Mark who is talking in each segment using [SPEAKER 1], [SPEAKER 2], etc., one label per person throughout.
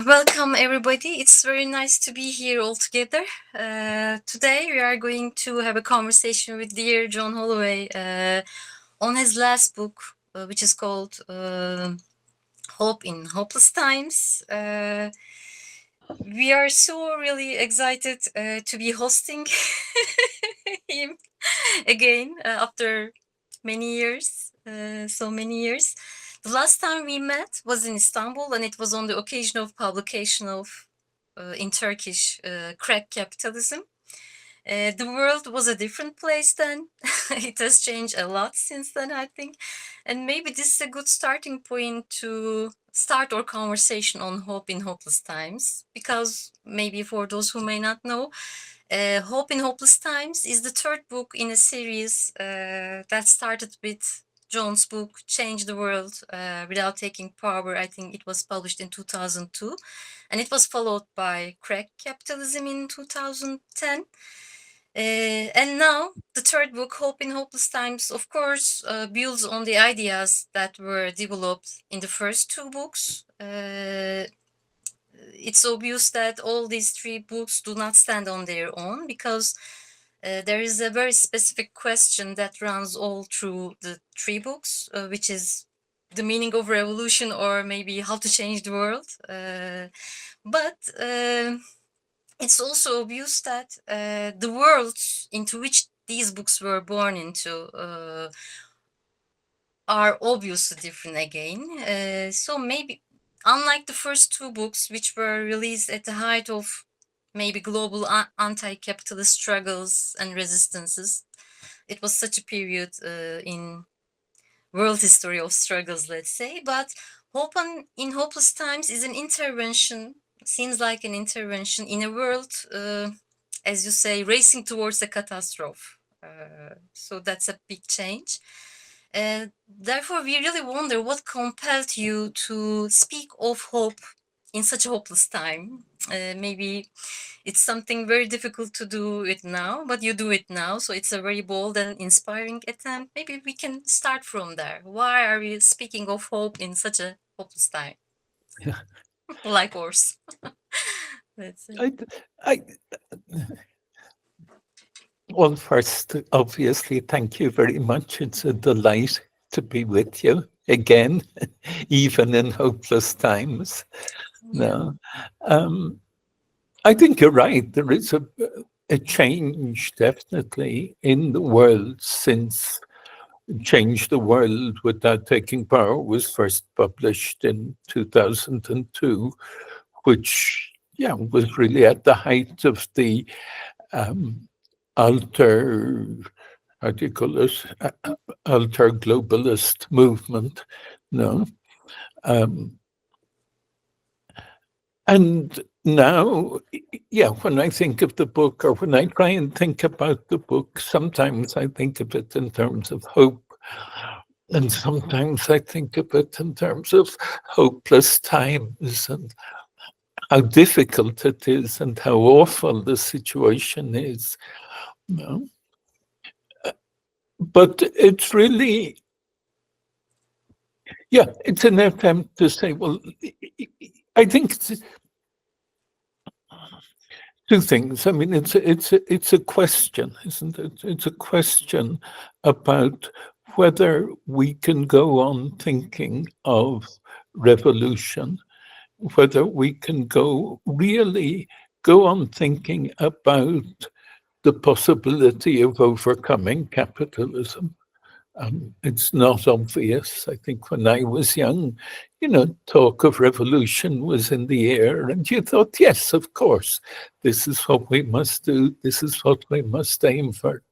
[SPEAKER 1] Welcome, everybody. It's very nice to be here all together. Today, we are going to have a conversation with dear John Holloway on his last book, which is called Hope in Hopeless Times. We are so really excited to be hosting him again after many years, so many years. The last time we met was in Istanbul, and it was on the occasion of publication of in Turkish Crack Capitalism. The world was a different place then. It has changed a lot since then, I think. And maybe this is a good starting point to start our conversation on hope in hopeless times. Because maybe for those who may not know, Hope in Hopeless Times is the third book in a series that started with John's book, Change the World Without Taking Power. I think it was published in 2002. And it was followed by Crack Capitalism in 2010. And now the third book, Hope in Hopeless Times, of course, builds on the ideas that were developed in the first two books. It's obvious that all these three books do not stand on their own because there is a very specific question that runs all through the three books, which is the meaning of revolution, or maybe how to change the world. But it's also obvious that the worlds into which these books were born into are obviously different again. So maybe, unlike the first two books, which were released at the height of maybe global anti-capitalist struggles and resistances, it was such a period in world history of struggles, let's say. But Hope in Hopeless Times is an intervention, seems like an intervention in a world, as you say, racing towards a catastrophe. So that's a big change. Therefore, we really wonder what compelled you to speak of hope in such a hopeless time. Maybe it's something very difficult to do it now, but you do it now. So it's a very bold and inspiring attempt. Maybe we can start from there. Why are we speaking of hope in such a hopeless time? Like ours. Let's say.
[SPEAKER 2] I, well, first, obviously, thank you very much. It's a delight to be with you again, even in hopeless times.
[SPEAKER 1] Yeah.
[SPEAKER 2] No, I think you're right. There is a change, definitely, in the world since Change the World Without Taking Power was first published in 2002, which, yeah, was really at the height of the alter, how do you call it, alter globalist movement. No. And now, yeah, when I think of the book, or when I try and think about the book, sometimes I think of it in terms of hope, and sometimes I think of it in terms of hopeless times and how difficult it is and how awful the situation is. No? But it's really, yeah, it's an attempt to say, well, I think it's two things. I mean, it's a question, isn't it? It's a question about whether we can go on thinking of revolution, whether we can really go on thinking about the possibility of overcoming capitalism. It's not obvious. I think when I was young, talk of revolution was in the air, and you thought, yes, of course, this is what we must do. This is what we must aim for.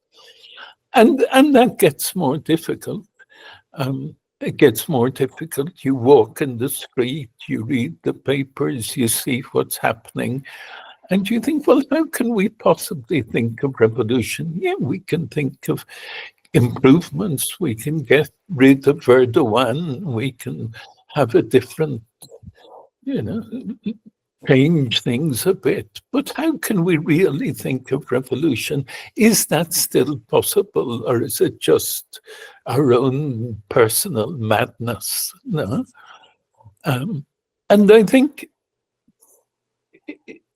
[SPEAKER 2] And that gets more difficult. It gets more difficult. You walk in the street, you read the papers, you see what's happening, and you think, well, how can we possibly think of revolution? Yeah, we can think of improvements. We can get rid of Erdogan. We can have a different, change things a bit. But how can we really think of revolution? Is that still possible, or is it just our own personal madness? No. And I think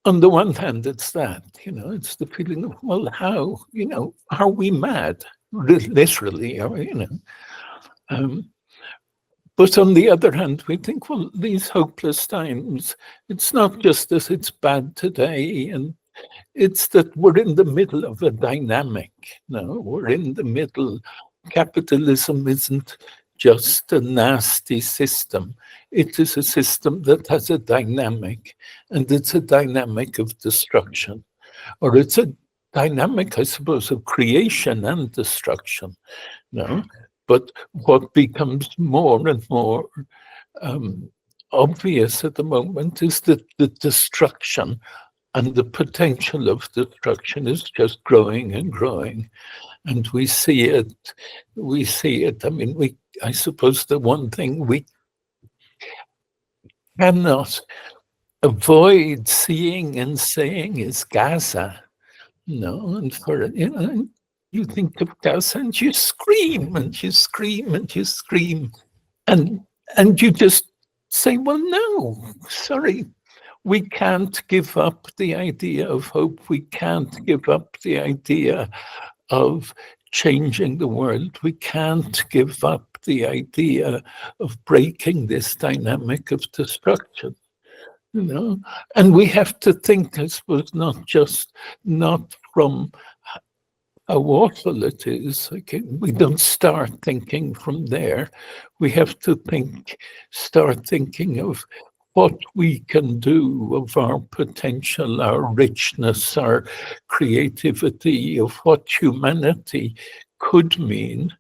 [SPEAKER 2] on the one hand, it's that, it's the feeling of, well, how, are we mad? Literally, but on the other hand, we think, well, these hopeless times, it's not just that it's bad today, and it's that we're in the middle of a dynamic. No, we're in the middle. Capitalism isn't just a nasty system. It is a system that has a dynamic, and it's a dynamic of destruction. Or it's a dynamic, I suppose, of creation and destruction. No? But what becomes more and more obvious at the moment is that the destruction and the potential of destruction is just growing and growing. And we see it. I mean, I suppose the one thing we cannot avoid seeing and saying is Gaza. No, and for you think of Gaza and you scream and you scream and you scream, and you just say, well, no, sorry, we can't give up the idea of hope. We can't give up the idea of changing the world. We can't give up the idea of breaking this dynamic of destruction. And we have to think, I suppose, not from how awful it is. Okay, we don't start thinking from there. We have to start thinking of what we can do, of our potential, our richness, our creativity, of what humanity could mean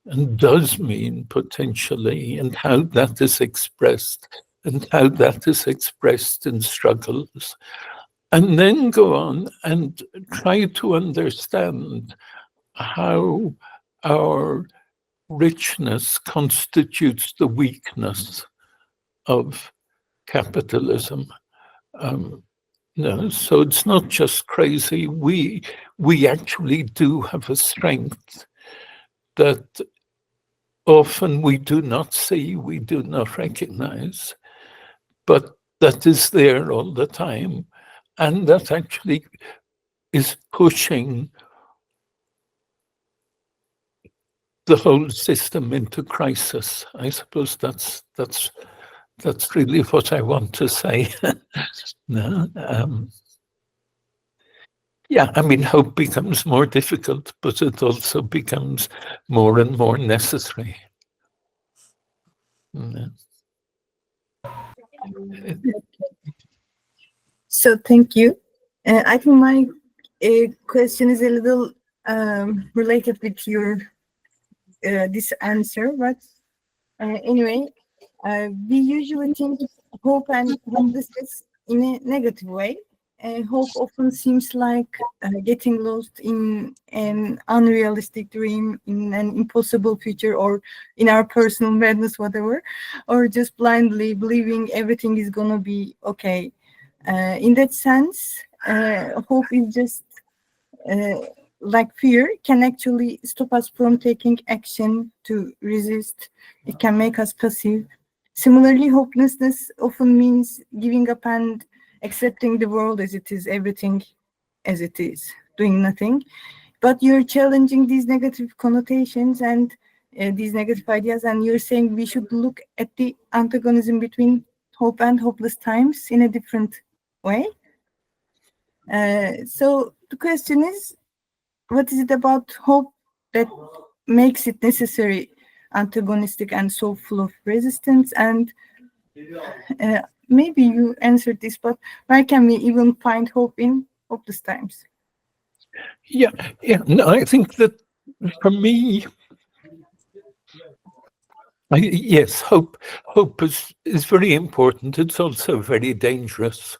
[SPEAKER 2] and does mean potentially, and how that is expressed, and how that is expressed in struggles. And then go on and try to understand how our richness constitutes the weakness of capitalism. So it's not just crazy. We actually do have a strength that often we do not see, we do not recognize, but that is there all the time, and that actually is pushing the whole system into crisis. I suppose that's really what I want to say. Yeah, I mean, hope becomes more difficult, but it also becomes more and more necessary.
[SPEAKER 3] So thank you. I think my question is a little related with your this answer, but anyway, we usually think hope and hopelessness in a negative way. Hope often seems like getting lost in an unrealistic dream, in an impossible future, or in our personal madness, whatever, or just blindly believing everything is gonna be okay. In that sense, hope is just like fear can actually stop us from taking action to resist. It can make us passive. Similarly, hopelessness often means giving up and accepting the world as it is, everything as it is, doing nothing. But you're challenging these negative connotations and these negative ideas, and you're saying we should look at the antagonism between hope and hopeless times in a different way. So the question is, what is it about hope that makes it necessary, antagonistic, and so full of resistance? And maybe you answered this, but where can we even find hope in hopeless times?
[SPEAKER 2] Yeah. No, I think that for me, yes, hope is very important. It's also very dangerous.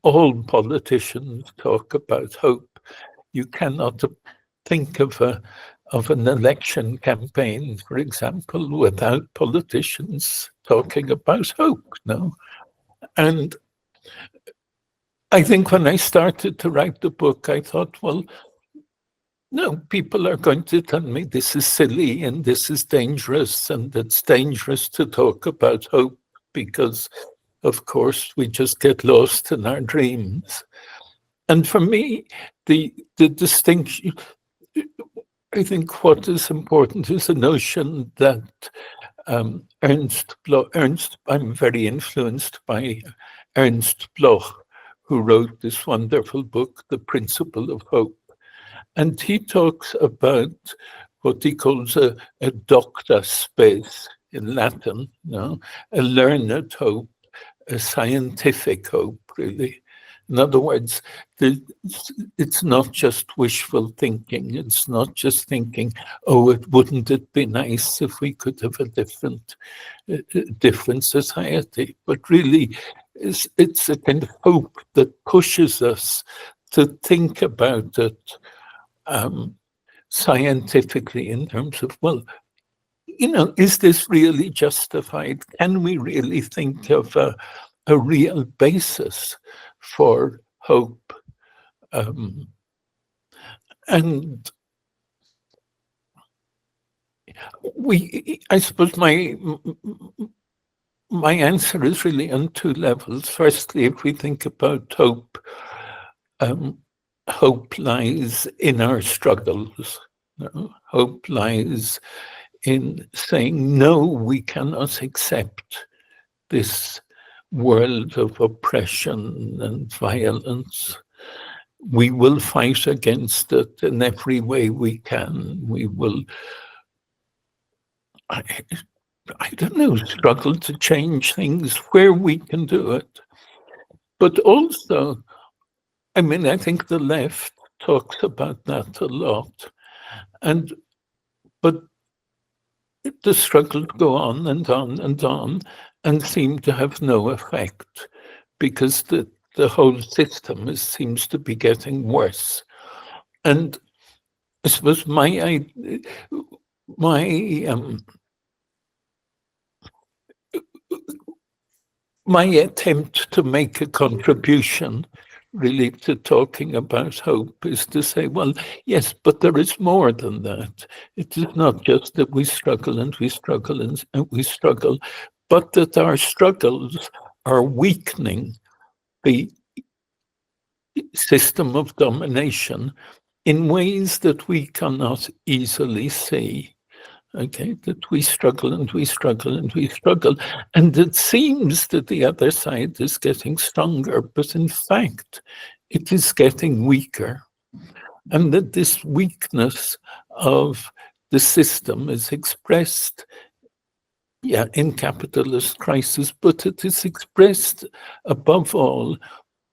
[SPEAKER 2] All politicians talk about hope. You cannot think of an election campaign, for example, without politicians talking about hope. And I think when I started to write the book, I thought, well, no, people are going to tell me this is silly and this is dangerous, and it's dangerous to talk about hope because of course, we just get lost in our dreams. And for me, the distinction, I think what is important is the notion that I'm very influenced by Ernst Bloch, who wrote this wonderful book, The Principle of Hope. And he talks about what he calls a docta spes in Latin, a learned hope, a scientific hope, really. In other words, it's not just wishful thinking. It's not just thinking, oh, wouldn't it be nice if we could have a different society? But really, it's a kind of hope that pushes us to think about it scientifically in terms of, well, is this really justified? Can we really think of a real basis for hope? And I suppose my answer is really on two levels. Firstly, if we think about hope, hope lies in our struggles. Hope lies in saying, no, we cannot accept this world of oppression and violence. We will fight against it in every way we can. We will, I don't know, struggle to change things where we can do it. But also, I mean, I think the left talks about that a lot. But the struggles go on and on and on and seem to have no effect because the whole system seems to be getting worse. And I suppose my attempt to make a contribution really to talking about hope is to say, well, yes, but there is more than that. It is not just that we struggle and we struggle and we struggle, but that our struggles are weakening the system of domination in ways that we cannot easily see. Okay, that we struggle and we struggle and we struggle. And it seems that the other side is getting stronger, but in fact, it is getting weaker. And that this weakness of the system is expressed, in capitalist crisis, but it is expressed above all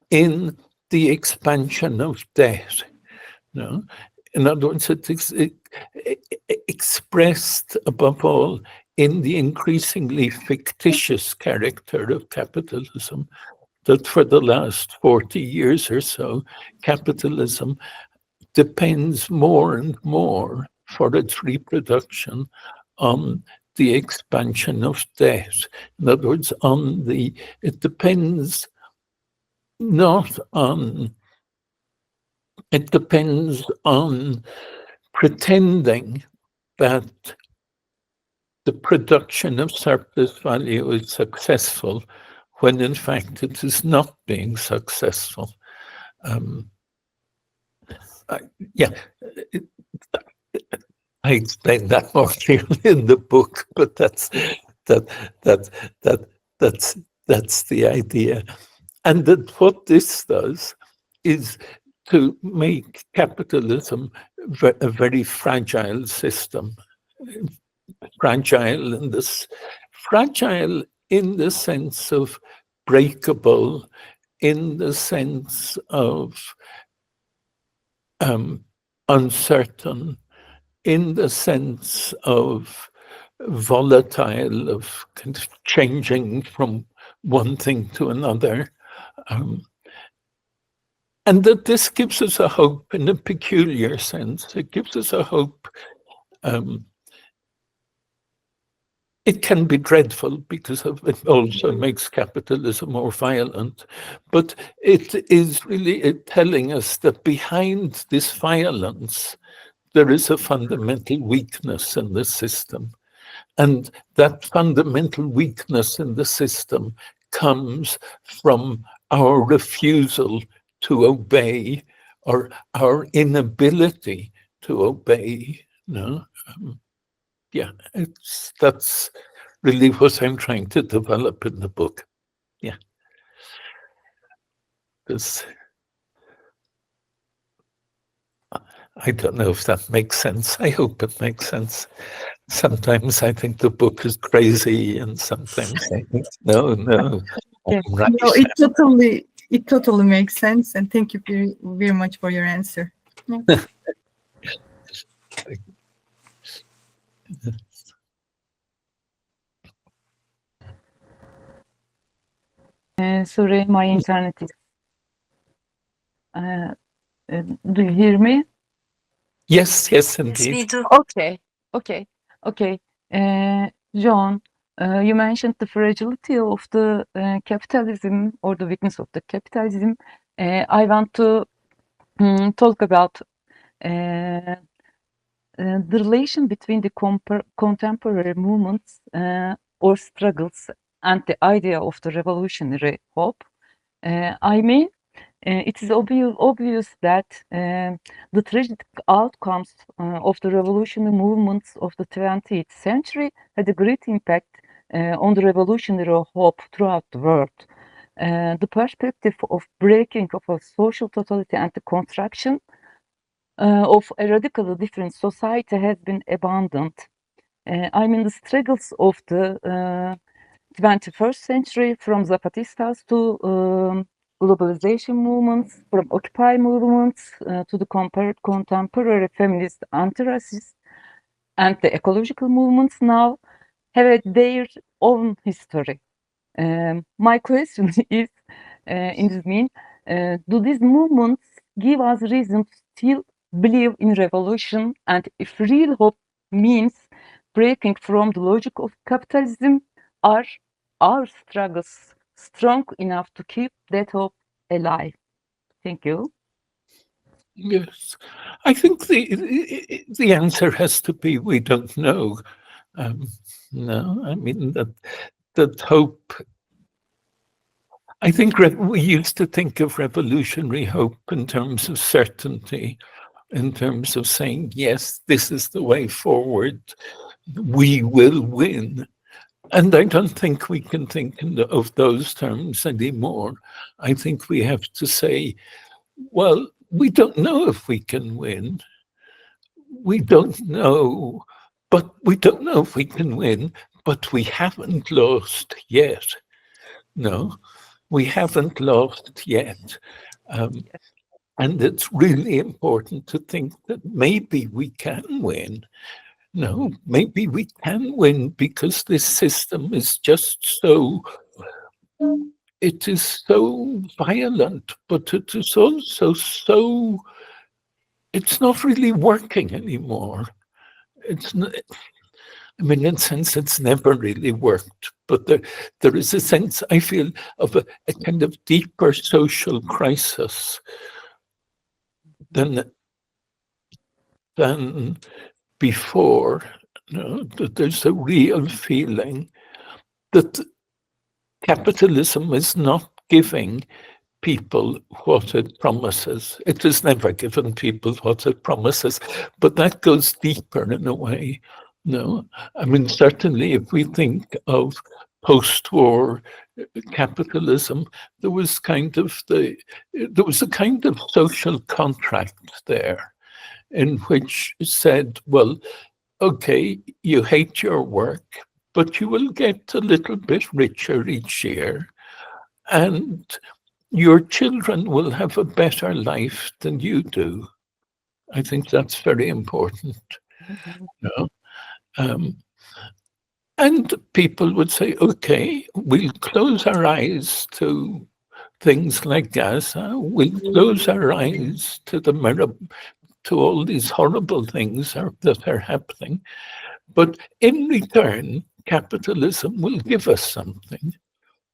[SPEAKER 2] in the expansion of debt. In other words, it is expressed above all in the increasingly fictitious character of capitalism, that for the last 40 years or so, capitalism depends more and more for its reproduction on the expansion of debt. In other words, it depends not on, it depends on pretending that the production of surplus value is successful when in fact it is not being successful. I explain that more clearly in the book, but that's the idea. And that what this does is to make capitalism a very fragile system. Fragile in the sense of breakable, in the sense of uncertain, in the sense of volatile, of kind of changing from one thing to another. And that this gives us a hope in a peculiar sense. It gives us a hope. It can be dreadful because it also makes capitalism more violent. But it is really telling us that behind this violence, there is a fundamental weakness in the system. And that fundamental weakness in the system comes from our refusal to obey or our inability to obey. No, that's really what I'm trying to develop in the book. Yeah, because I don't know if that makes sense. I hope it makes sense. Sometimes I think the book is crazy, and sometimes I think no,
[SPEAKER 3] Yeah.
[SPEAKER 2] I'm right.
[SPEAKER 3] No, it totally makes sense, and thank you very, very much for your answer. Yeah.
[SPEAKER 4] Sorry, my internet is. Do you hear me?
[SPEAKER 2] Yes,
[SPEAKER 1] Yes,
[SPEAKER 2] indeed.
[SPEAKER 1] we do.
[SPEAKER 4] Okay. John, you mentioned the fragility of the capitalism or the weakness of the capitalism. I want to talk about the relation between the contemporary movements or struggles and the idea of the revolutionary hope. I mean, it is obvious that the tragic outcomes of the revolutionary movements of the 20th century had a great impact on the revolutionary hope throughout the world. The perspective of breaking of a social totality and the construction of a radically different society has been abandoned. I mean, the struggles of the 21st century, from Zapatistas to globalization movements, from Occupy movements to the contemporary feminist, anti-racist, and the ecological movements now have their own history. My question is, in this mean, do these movements give us reason to still believe in revolution? And if real hope means breaking from the logic of capitalism, are our struggles strong enough to keep that hope alive? Thank you.
[SPEAKER 2] Yes, I think the answer has to be we don't know. No, I mean that hope. I think we used to think of revolutionary hope in terms of certainty, in terms of saying, yes, this is the way forward, we will win. And I don't think we can think of those terms anymore. I think we have to say, well, we don't know if we can win. We don't know, but we don't know if we can win, but we haven't lost yet. No, we haven't lost yet. And it's really important to think that maybe we can win. No, maybe we can win because this system is just it is so violent, but it is also so, it's not really working anymore. It's not, I mean, in a sense, it's never really worked, but there is a sense, I feel, of a kind of deeper social crisis than before. That there's a real feeling that capitalism is not giving people what it promises. It has never given people what it promises, but that goes deeper in a way. No, I mean, certainly if we think of post-war capitalism, there was a kind of social contract there in which said, well, okay, you hate your work, but you will get a little bit richer each year, and your children will have a better life than you do. I think that's very important. No? And people would say, okay, we'll close our eyes to things like Gaza, we'll close our eyes to to all these horrible things that are happening. But in return, capitalism will give us something.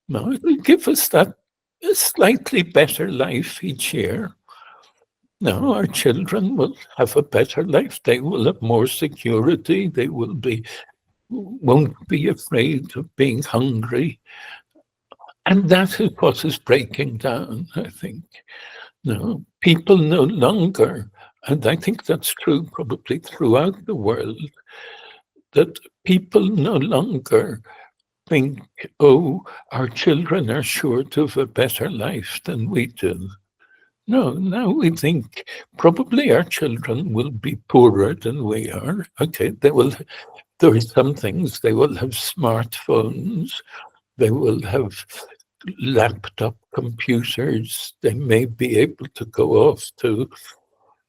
[SPEAKER 2] No, it will give us that a slightly better life each year. No, our children will have a better life. They will have more security. They won't be afraid of being hungry. And that is what is breaking down, I think. No, people no longer, and I think that's true probably throughout the world, that people no longer think, oh, our children are sure to have a better life than we do. No, now we think probably our children will be poorer than we are. Okay, there are some things, they will have smartphones, they will have laptop computers, they may be able to go off to,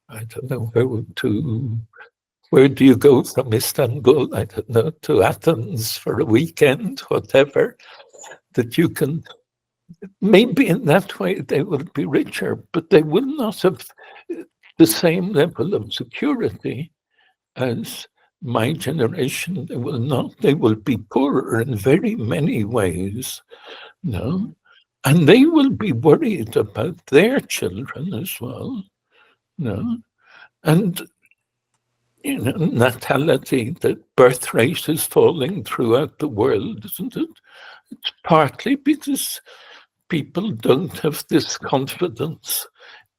[SPEAKER 2] I don't know, where do you go from Istanbul? I don't know, to Athens for a weekend, whatever, that you can, maybe in that way they will be richer, but they will not have the same level of security as my generation. They will be poorer in very many ways, no? And they will be worried about their children as well, no? And natality, the birth rate is falling throughout the world, isn't it? It's partly because people don't have this confidence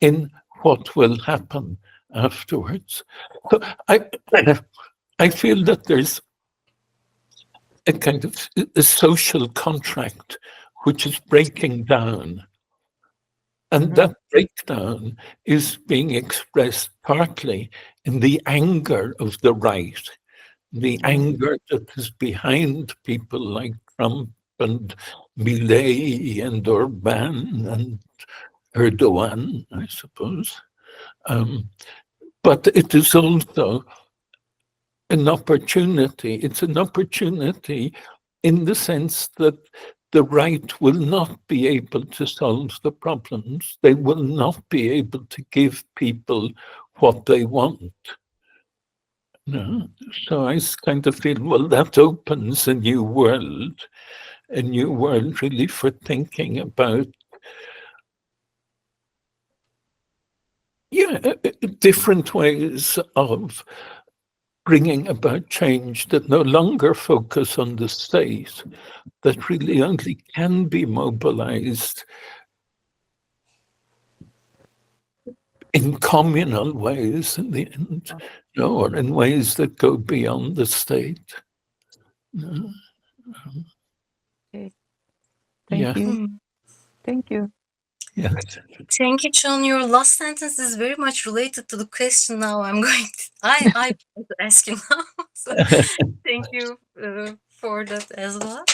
[SPEAKER 2] in what will happen afterwards. So I feel that there's a kind of a social contract which is breaking down. And that breakdown is being expressed partly in the anger of the right, the anger that is behind people like Trump and Milei and Orban and Erdogan, I suppose. But it is also an opportunity. It's an opportunity in the sense that the right will not be able to solve the problems. They will not be able to give people what they want. No? So I kind of feel, well, that opens a new world really for thinking about, different ways of bringing about change that no longer focus on the state, that really only can be mobilized in communal ways in the end, or in ways that go beyond the state.
[SPEAKER 4] Okay. Thank you. Thank you.
[SPEAKER 2] Yeah.
[SPEAKER 1] Thank you, John. Your last sentence is very much related to the question now I'm going to, I want to ask you now. So thank you for that as well.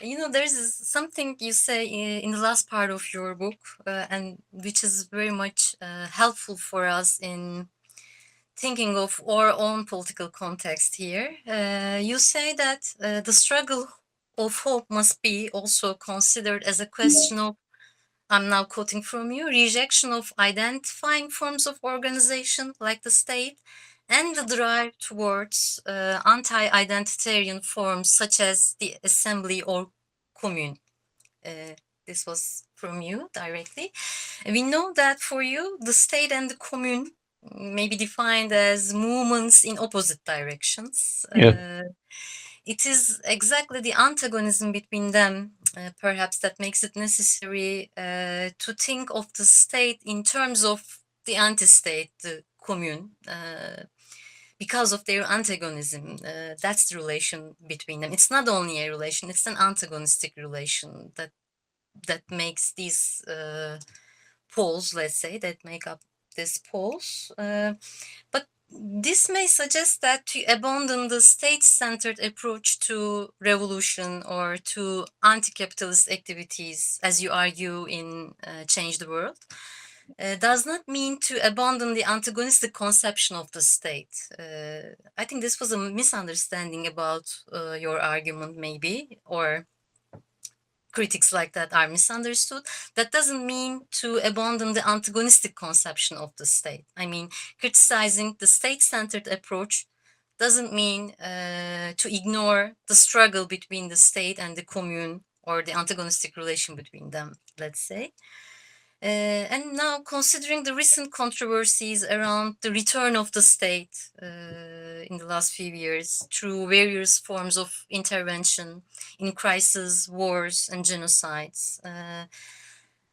[SPEAKER 1] There's something you say in the last part of your book, and which is very much helpful for us in thinking of our own political context here. You say that the struggle of hope must be also considered as a question of, I'm now quoting from you, rejection of identifying forms of organization like the state, and the drive towards anti-identitarian forms such as the assembly or commune. This was from you directly. We know that for you, the state and the commune may be defined as movements in opposite directions.
[SPEAKER 2] Yeah.
[SPEAKER 1] It is exactly the antagonism between them, perhaps, that makes it necessary to think of the state in terms of the anti-state, the commune, because of their antagonism. That's the relation between them. It's not only a relation, it's an antagonistic relation that makes these poles, let's say, that make up these poles. But this may suggest that to abandon the state-centered approach to revolution or to anti-capitalist activities, as you argue in Change the World, does not mean to abandon the antagonistic conception of the state. I think this was a misunderstanding about your argument, maybe, or critics like that are misunderstood. That doesn't mean to abandon the antagonistic conception of the state. I mean, criticizing the state-centered approach doesn't mean to ignore the struggle between the state and the commune, or the antagonistic relation between them, let's say. And now, considering the recent controversies around the return of the state in the last few years through various forms of intervention in crises, wars, and genocides,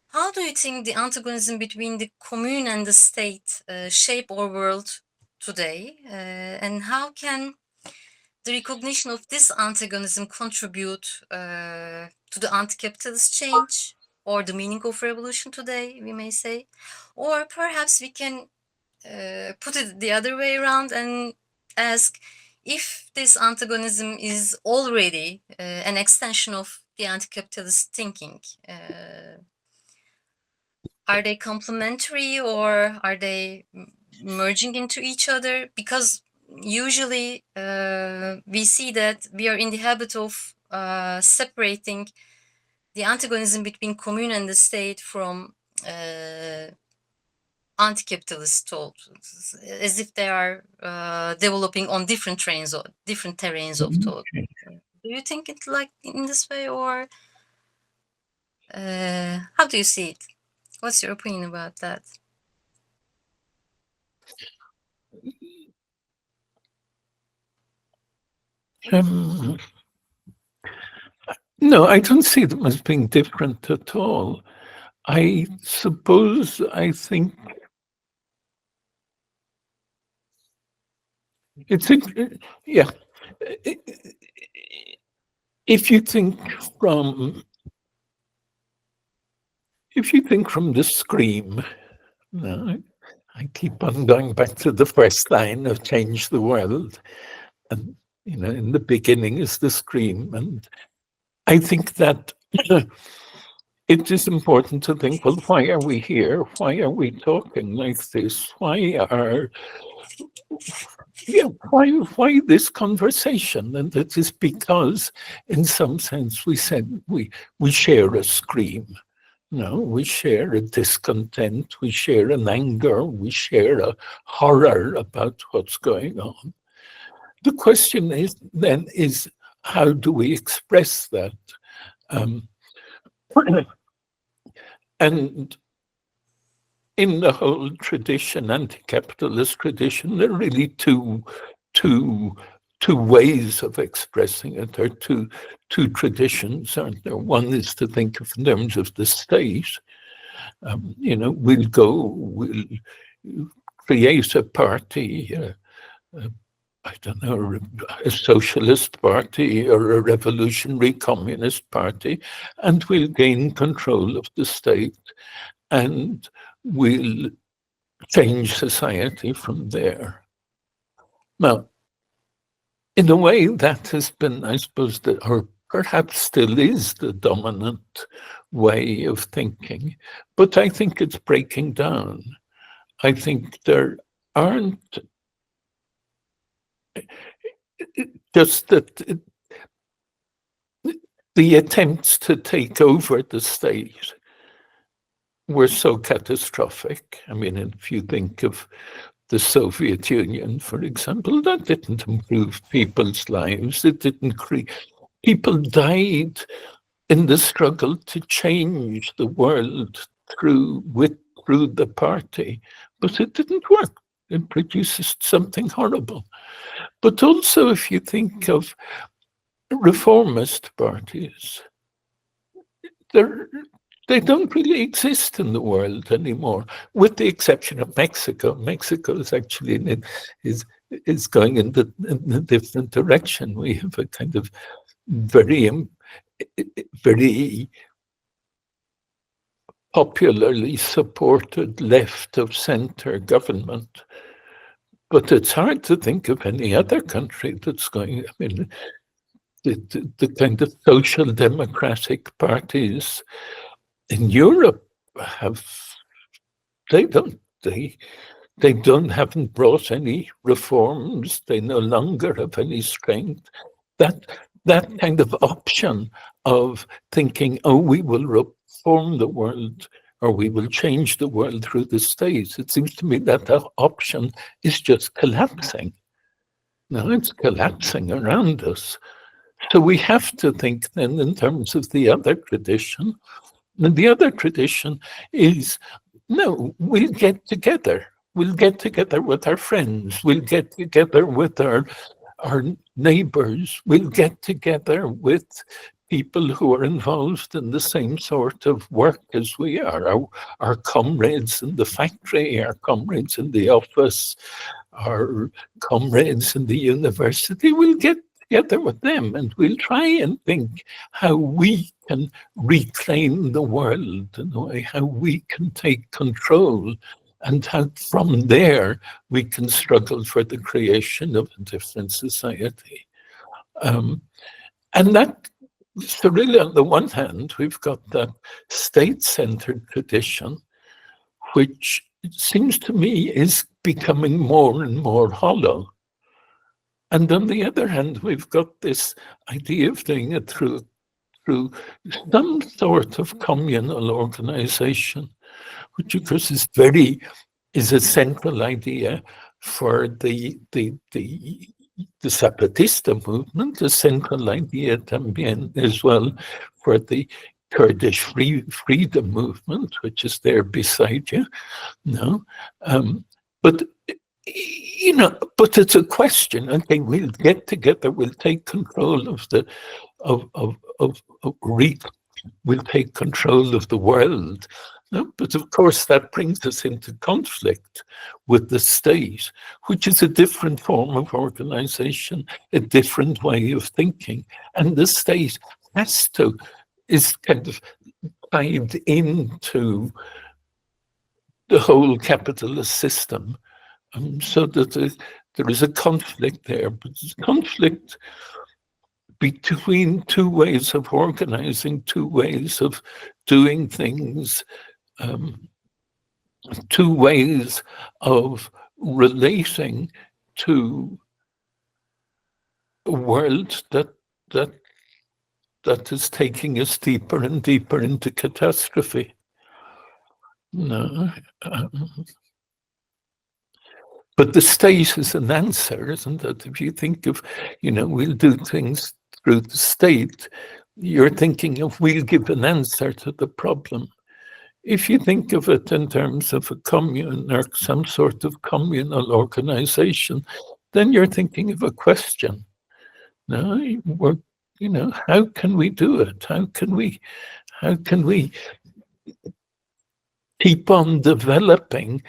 [SPEAKER 1] how do you think the antagonism between the commune and the state shape our world today? And how can the recognition of this antagonism contribute to the anti-capitalist change or the meaning of revolution today, we may say? Or perhaps we can put it the other way around and ask if this antagonism is already an extension of the anti-capitalist thinking. Are they complementary or are they merging into each other? Because usually we see that we are in the habit of separating the antagonism between commune and the state from anti-capitalist thought, as if they are developing on different terrains of thought. Do you think it like in this way, or how do you see it? What's your opinion about that?
[SPEAKER 2] No, I don't see them as being different at all. I suppose, I think it's, yeah. If you think from the scream, no, I keep on going back to the first line of Change the World. And, in the beginning is the scream. And I think that it is important to think, well, why are we here? Why are we talking like this? Why this conversation? And it is because, in some sense, we said we share a scream. No, we share a discontent, we share an anger, we share a horror about what's going on. The question is how do we express that? And in the whole tradition, anti-capitalist tradition, there are really two ways of expressing it. There are two traditions, aren't there? One is to think of in terms of the state. We'll create a party, I don't know, a socialist party or a revolutionary communist party, and we'll gain control of the state and we'll change society from there. Now, in a way, that has been, I suppose, or perhaps still is the dominant way of thinking, but I think it's breaking down. I think there aren't just that the attempts to take over the state were so catastrophic. I mean, if you think of the Soviet Union, for example, that didn't improve people's lives. It didn't create. People died in the struggle to change the world through the party, but it didn't work. It produces something horrible. But also, if you think of reformist parties, they don't really exist in the world anymore, with the exception of Mexico. Mexico is actually is going in a different direction. We have a kind of very popularly supported left of center government. But it's hard to think of any other country that's going, I mean, the kind of social democratic parties in Europe haven't brought any reforms. They no longer have any strength. That kind of option of thinking, oh, we will reform the world or we will change the world through the state, it seems to me that option is just collapsing. Now it's collapsing around us. So we have to think then in terms of the other tradition, And the other tradition is, no, we'll get together. We'll get together with our friends. We'll get together with our neighbors. We'll get together with people who are involved in the same sort of work as we are, our comrades in the factory, our comrades in the office, our comrades in the university. We'll get together with them and we'll try and think how we can reclaim the world in a way, how we can take control, and how from there we can struggle for the creation of a different society. And that, so really on the one hand, we've got that state-centered tradition, which it seems to me is becoming more and more hollow. And on the other hand, we've got this idea of doing it through some sort of communal organization, which of course is a central idea for the Zapatista movement, a central idea también as well for the Kurdish freedom movement, which is there beside you. No, but it's a question. Okay, we'll get together. We'll take control of we'll take control of the world. No, but of course that brings us into conflict with the state, which is a different form of organization, a different way of thinking, and the state is kind of tied into the whole capitalist system, so that there is a conflict there, but it's conflict between two ways of organizing, two ways of doing things, two ways of relating to a world that is taking us deeper and deeper into catastrophe. No, but the state is an answer, isn't it? If you think of, we'll do things through the state, you're thinking of we'll give an answer to the problem. If you think of it in terms of a commune or some sort of communal organization, then you're thinking of a question. No, how can we do it? How can we keep on developing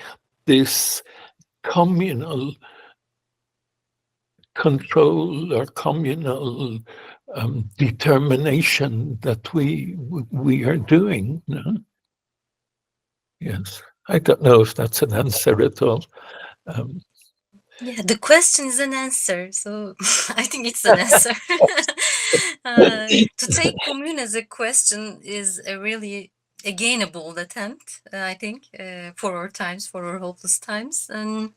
[SPEAKER 2] this communal control or communal determination that we are doing? No? Yes, I don't know if that's an answer at all.
[SPEAKER 1] Yeah, the question is an answer, so I think it's an answer. To take commune as a question is a really, again, a bold attempt, I think, for our times, for our hopeless times. And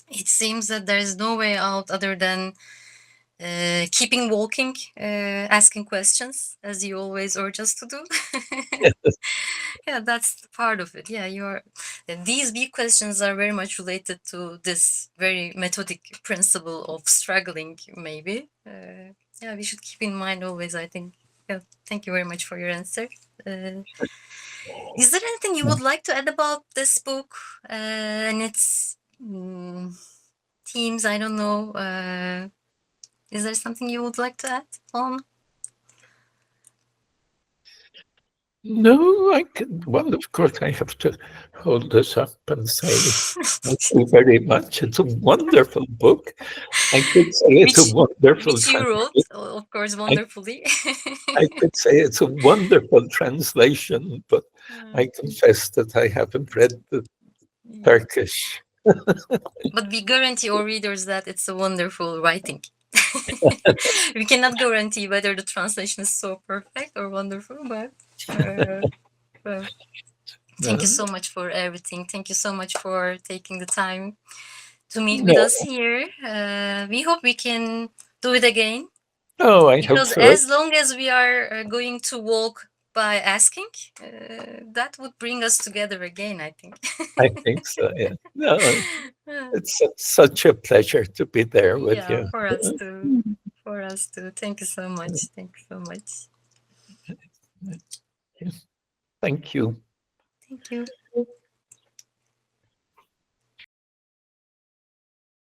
[SPEAKER 1] it seems that there is no way out other than keeping walking, asking questions, as you always urge us to do. Yeah, that's part of it. Yeah, these big questions are very much related to this very methodic principle of struggling, maybe. Yeah, we should keep in mind always, I think. Yeah, thank you very much for your answer. Is there anything you would like to add about this book and its themes? I don't know. Is there something you would like to add on?
[SPEAKER 2] No, well, of course, I have to hold this up and say thank you very much. It's a wonderful book. I could say it's a wonderful
[SPEAKER 1] which you wrote, of course, wonderfully.
[SPEAKER 2] I could say it's a wonderful translation, but I confess that I haven't read the Turkish.
[SPEAKER 1] But we guarantee our readers that it's a wonderful writing. We cannot guarantee whether the translation is so perfect or wonderful, but thank you so much for everything. Thank you so much for taking the time to meet with us here. We hope we can do it again.
[SPEAKER 2] Oh, I hope so.
[SPEAKER 1] Because as long as we are going to walk by asking, that would bring us together again, I think.
[SPEAKER 2] I think so, yeah. No, it's such a pleasure to be there with you.
[SPEAKER 1] For us too. For us too. Thank you so much. Thank you so much.
[SPEAKER 2] Thank you.
[SPEAKER 1] Thank you.